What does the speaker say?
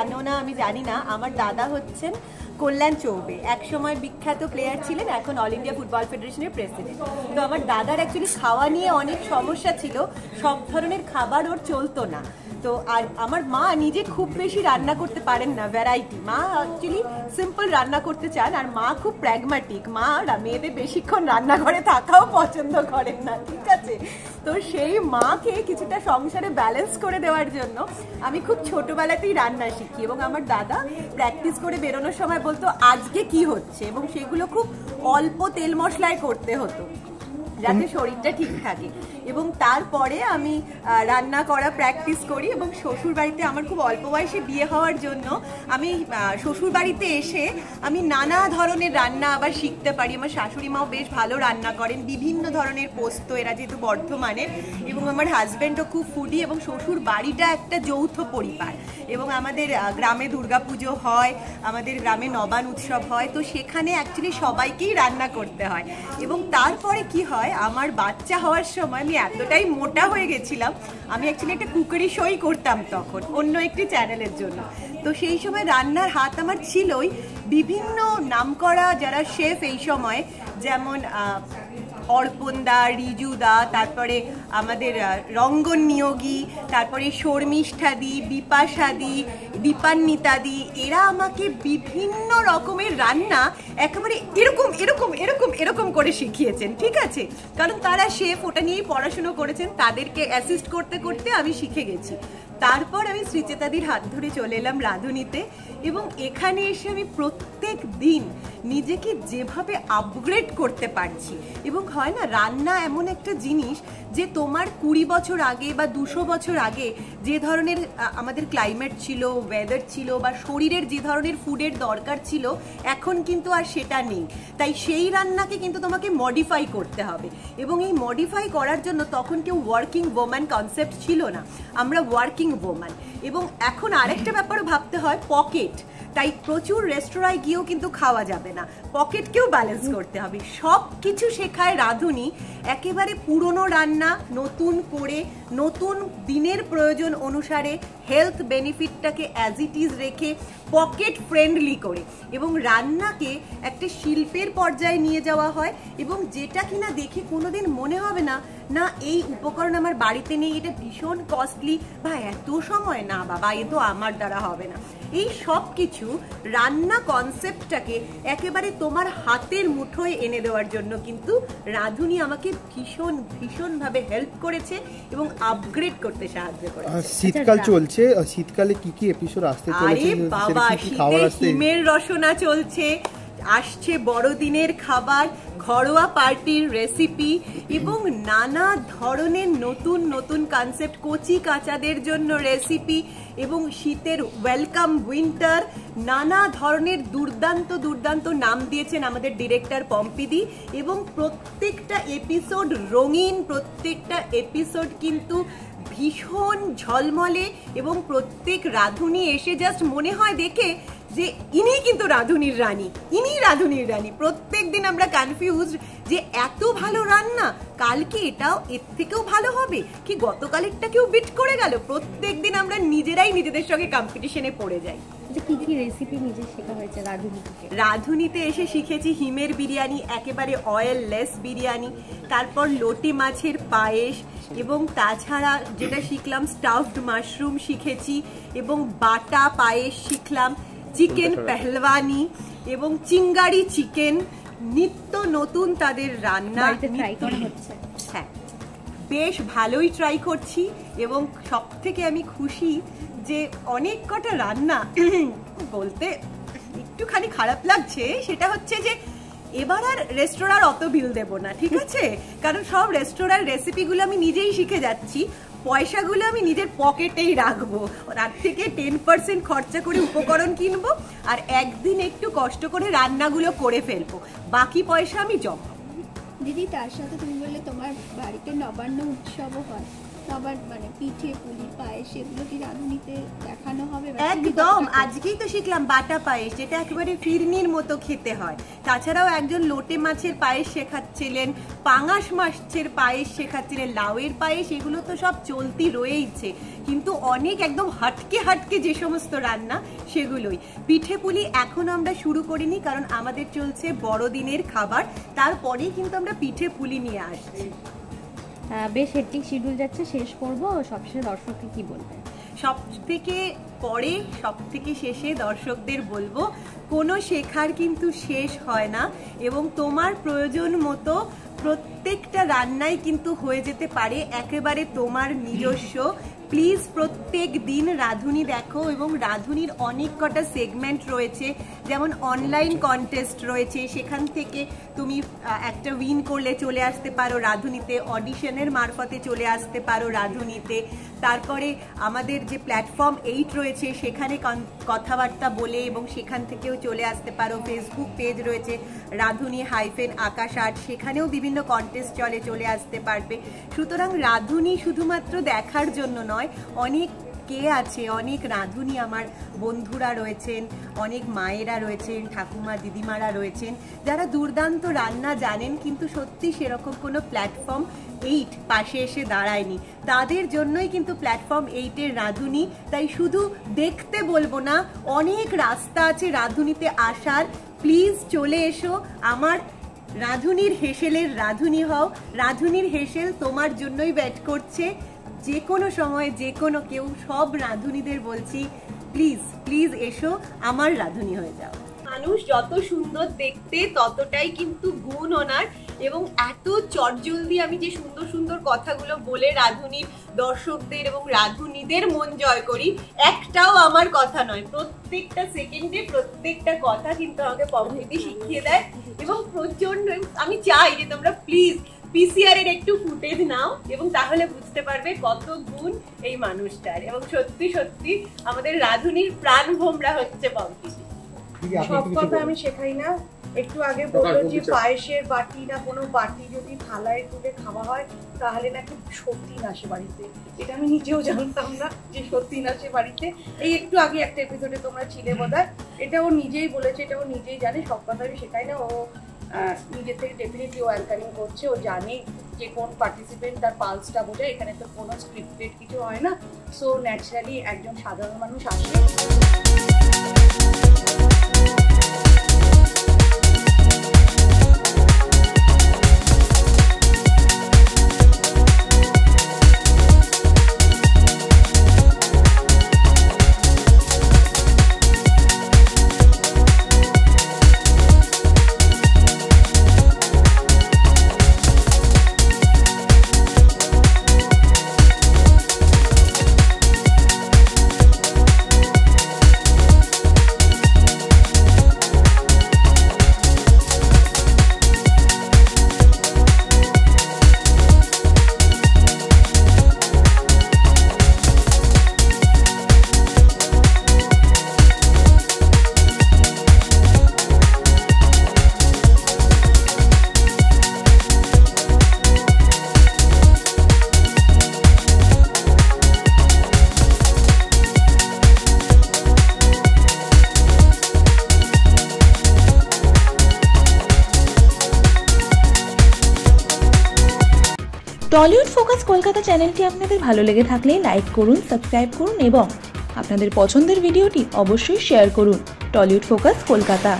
জানো না আমি জানি না, আমার দাদা হচ্ছেন কল্যাণ চৌবে, এক সময় বিখ্যাত প্লেয়ার ছিলেন, এখন অল ইন্ডিয়া ফুটবল ফেডারেশনের প্রেসিডেন্ট। তো আমার দাদার অ্যাকচুয়ালি খাওয়া নিয়ে অনেক সমস্যা ছিল, সব ধরনের খাবার ওর চলতো না। তো আর আমার মা নিজে খুব বেশি রান্না করতে পারেন না, ভ্যারাইটি। মা অ্যাকচুয়ালি সিম্পল রান্না করতে চান, আর মা খুব প্র্যাগম্যাটিক। মা মেয়েদের বেশিক্ষণ রান্নাঘরে থাকাও পছন্দ করেন না, ঠিক আছে? তো সেই মাকে কিছুটা সংসারে ব্যালেন্স করে দেওয়ার জন্য আমি খুব ছোটবেলাতেই রান্না শিখি, এবং আমার দাদা প্র্যাকটিস করে বেরোনোর সময় বলতো আজকে কি হচ্ছে, এবং সেগুলো খুব অল্প তেল মশলায় করতে হতো যাতে শরীরটা ঠিক থাকে। এবং তারপরে আমি রান্না করা প্র্যাকটিস করি, এবং শ্বশুর বাড়িতে আমার খুব অল্প বয়সে বিয়ে হওয়ার জন্য আমি শ্বশুর বাড়িতে এসে আমি নানা ধরনের রান্না আবার শিখতে পারি। আমার শাশুড়ি মাও বেশ ভালো রান্না করেন, বিভিন্ন ধরনের পোস্ত, এরা যেহেতু বর্ধমানের, এবং আমার হাজব্যান্ডও খুব ফুডি, এবং শ্বশুর বাড়িটা একটা যৌথ পরিবার, এবং আমাদের গ্রামে দুর্গাপুজো হয়, আমাদের গ্রামে নবান উৎসব হয়, তো সেখানে অ্যাকচুয়ালি সবাইকেই রান্না করতে হয়। এবং তারপরে কি হয়, আমার বাচ্চা হওয়ার সময় আমি এতটাই মোটা হয়ে গেছিলাম, আমি অ্যাকচুয়ালি একটা কুকারি শোই করতাম তখন অন্য একটি চ্যানেলের জন্য। তো সেই সময় রান্নার হাত আমার ছিলই। বিভিন্ন নামকরা যারা শেফ এই সময়, যেমন অর্পণদা, রিজুদা, তারপরে আমাদের রঙ্গন নিয়োগী, তারপরে শর্মিষ্ঠাদি, বিপাশাদি, দীপান্বিতাদি, এরা আমাকে বিভিন্ন রকমের রান্না একেবারে এরকম এরকম এরকম এরকম করে শিখিয়েছেন, ঠিক আছে? কারণ তারা শেফ, ওটা নিয়েই পড়াশুনো করেছেন, তাদেরকে অ্যাসিস্ট করতে করতে আমি শিখে গেছি। তারপর আমি শ্রীচেতাদির হাত ধরে চলে এলাম রাঁধুনিতে, এবং এখানে এসে আমি প্রত্যেক দিন নিজেকে যেভাবে আপগ্রেড করতে পারছি। এবং হয় না, রান্না এমন একটা জিনিস যে তোমার 20 বছর আগে বা 200 বছর আগে যে ধরনের আমাদের ক্লাইমেট ছিল, ওয়েদার ছিল, বা শরীরের যে ধরনের ফুডের দরকার ছিল, এখন কিন্তু আর সেটা নেই। তাই সেই রান্নাকে কিন্তু তোমাকে মডিফাই করতে হবে, এবং এই মডিফাই করার জন্য তখন কেউ ওয়ার্কিং ওম্যান কনসেপ্ট ছিল না, আমরা ওয়ার্কিং ওম্যান। এবং এখন আরেকটা ব্যাপারও ভাবতে হয়, পকেট। তাই প্রচুর রেস্তোরাঁয় গিয়েও কিন্তু খাওয়া যাবে না, পকেটকেও ব্যালেন্স করতে হবে। সব কিছু শেখায় রাঁধুনি, একেবারে পুরনো রান্না নতুন করে, নতুন দিনের প্রয়োজন অনুসারে, হেলথ বেনিফিটটাকে অ্যাজ ইট ইজ রেখে, পকেট ফ্রেন্ডলি করে, এবং রান্নাকে একটা শিল্পের পর্যায়ে নিয়ে যাওয়া হয়। এবং যেটা কিনা দেখে কোনোদিন মনে হবে না না এই উপকরণ আমার বাড়িতে নেই, এটা ভীষণ কস্টলি, বা এত সময় না বাবা, এ তো আমার দ্বারা হবে না। এই সব কিছু রান্না কনসেপ্টটাকে একেবারে তোমার হাতের মুঠোয় এনে দেওয়ার জন্য কিন্তু রাঁধুনি আমাকে ভীষণ ভীষণভাবে হেল্প করেছে এবং আপগ্রেড করতে সাহায্য করেছে। শীতকাল চলছে, শীতকালে কি কি এপিসোড আসতে চলেছে? আরে বাবা, শীতে হিমের রসনা চলছে, আসছে বড়দিনের খাবার, ঘরোয়া পার্টির রেসিপি, এবং নানা ধরনের নতুন নতুন কনসেপ্ট, কচি কাঁচাদের জন্য রেসিপি, এবং শীতের ওয়েলকাম উইন্টার, নানা ধরনের দুর্দান্ত দুর্দান্ত নাম দিয়েছেন আমাদের ডিরেক্টর পম্পিদি। এবং প্রত্যেকটা এপিসোড রঙিন, প্রত্যেকটা এপিসোড কিন্তু ভীষণ ঝলমলে, এবং প্রত্যেক রাঁধুনি এসে জাস্ট মনে হয় দেখে যে ইনি কিন্তু রাঁধুনির রানী, ইনি রাঁধুনির রানী। প্রত্যেক দিন আমরা কনফিউজড যে এত ভালো রান্না, কালকে এটাও এর থেকেও ভালো হবে কি, গতকালেরটা কেউ বিট করে গেল। প্রত্যেক দিন আমরা নিজেরাই নিজেদের সঙ্গে কম্পিটিশনে পড়ে যাই। কি কি রেসিপি নিজে শেখা হয়েছে রাঁধুনিতে? রাঁধুনিতে এসে শিখেছি হিমের বিরিয়ানি, একেবারে অয়েল লেস বিরিয়ানি, তারপর লটি মাছের পায়েস, এবং তাছাড়া যেটা শিখলাম স্টাফড মাশরুম শিখেছি, এবং বাটা পায়েস শিখলাম, চিকেন পেহলওয়ানি, এবং চিঙ্গারি চিকেন, নিত্য নতুন তাদের রান্না হ্যাঁ বেশ ভালোই ট্রাই করছি। এবং সব থেকে আমি খুশি যে অনেক কটা রান্না বলতে একটুখানি খারাপ লাগছে, সেটা হচ্ছে যে এবার আর রেস্তোরাঁর অত বিল দেব না, ঠিক আছে? কারণ সব রেস্তোরাঁর রেসিপিগুলো আমি নিজেই শিখে যাচ্ছি, পয়সাগুলো আমি নিজের পকেটেই রাখবো, তার থেকে 10% খরচা করে উপকরণ কিনবো, আর একদিন একটু কষ্ট করে রান্নাগুলো করে ফেলবো, বাকি পয়সা আমি জমাবো। দিদি, তার সাথে তুমি বললে তোমার বাড়িতে নবান্ন উৎসবও হয়, আবার মানে পিঠে পুলি পায়েস এগুলো কি রাঁধুনিতে দেখানো হবে? একদম, আজকেই তো শিখলাম বাটা পায়েস, যেটা একেবারে ফিরনির মতো খেতে হয়। তাছাড়াও একজন লোটে মাছের পায়েস শেখাচ্ছিলেন, পাঙাশ মাছের পায়েস শেখাচ্ছিলেন, লাউয়ের পায়েস, এগুলো তো সব চলতি রয়েইছে। কিন্তু অনেক একদম হাটকে হাটকে যে সমস্ত রান্না সেগুলোই। পিঠে পুলি এখন আমরা শুরু করিনি, কারণ আমাদের চলছে বড়দিনের খাবার, তারপরেই কিন্তু আমরা পিঠে পুলি নিয়ে আসছি। বেশ হেক্টিক শিডিউল যাচ্ছে, শেষ করব, সবশেষে দর্শককে কি বলবে? সব থেকে শেষে দর্শকদের বলবো, কোনো শেখার কিন্তু শেষ হয় না, এবং তোমার প্রয়োজন মতো প্রত্যেকটা রান্নাই কিন্তু হয়ে যেতে পারে একেবারে তোমার নিজস্ব। প্লিজ প্রত্যেক দিন রাঁধুনি দেখো, এবং রাঁধুনির অনেক কটা সেগমেন্ট রয়েছে, যেমন অনলাইন কন্টেস্ট রয়েছে, সেখান থেকে তুমি একটা উইন করলে চলে আসতে পারো রাঁধুনিতে, অডিশনের মারফতে চলে আসতে পারো রাঁধুনিতে। তারপরে আমাদের যে প্ল্যাটফর্ম 8 রয়েছে সেখানে কথাবার্তা বলে এবং সেখান থেকেও চলে আসতে পারো। ফেসবুক পেজ রয়েছে রাঁধুনি-আকাশ আর্ট, সেখানেও বিভিন্ন কন্টেস্ট চলে আসতে পারবে। সুতরাং রাঁধুনি শুধুমাত্র দেখার জন্য নয়, অনেক কে আছে, অনেক রাঁধুনি আমার বন্ধুরা রয়েছেন, অনেক মায়েরা রয়েছেন, ঠাকুমা দিদিমারা রয়েছেন, যারা দুর্দান্ত রান্না জানেন, কিন্তু সত্যি সেরকম কোনো প্ল্যাটফর্ম 8 পাশে এসে দাঁড়ায়নি। তাদের জন্যই কিন্তু প্ল্যাটফর্ম 8-এর রাঁধুনি। তাই শুধু দেখতে বলবো না, অনেক রাস্তা আছে রাঁধুনিতে আসার। প্লিজ চলে এসো, আমার রাঁধুনির হেসেলের রাঁধুনি হও। রাঁধুনির হেসেল তোমার জন্যই ওয়েট করছে। যে কোনো সময় যে কোনো কেউ, সব রাঁধুনিদের বলছি, প্লিজ প্লিজ এসো, আমার রাঁধুনি হয়ে যাও। মানুষ যত সুন্দর দেখতে ততটাই কিন্তু গুণ ওনার, এবং এত চটজলদি আমি যে সুন্দর সুন্দর কথাগুলো বলে রাঁধুনির দর্শকদের এবং রাঁধুনিদের মন জয় করি, একটাও আমার কথা নয়। প্রত্যেকটা সেকেন্ডে প্রত্যেকটা কথা কিন্তু আমাকে পম্পিদি শিখিয়ে দেয়, এবং প্রচন্ড আমি চাই যে তোমরা প্লিজ পিসিআর এর একটু ফুটেজ নাও, এবং তাহলে বুঝতে পারবে কত গুণ এই মানুষটার। এবং সত্যি সত্যি আমাদের রাঁধুনির প্রাণ ভোমরা হচ্ছে পম্পিদি। সব কথা আমি শেখাই না। একটু আগে বললো যে পায়েসের বাটি না কোনো বাটি যদি থালায় তুলে খাওয়া হয় তাহলে নাকি সত্যি আসে বাড়িতে। এটা আমি নিজেও জানতাম না যে সত্যি আসে বাড়িতে। এই একটু আগে একটা এপিসোডে তোমরা ছিলে বোধহয়, এটা ও নিজেই বলেছে, এটা ও নিজেই জানে। সব কথা আমি শেখাই না, ও নিজের থেকে ডেফিনেটলি ও অ্যাঙ্কারিং করছে, ও জানে যে কোন পার্টিসিপেন্ট তার পালসটা বোঝায়। এখানে তো কোনো স্ক্রিপ্টেড কিছু হয় না, সো ন্যাচারালি একজন সাধারণ মানুষ আসে। টলিউড ফোকাস কলকাতা চ্যানেলটি আপনাদের ভালো লেগে থাকলে লাইক করুন, সাবস্ক্রাইব করুন এবং আপনাদের পছন্দের ভিডিওটি অবশ্যই শেয়ার করুন। Tollywood focus Kolkata.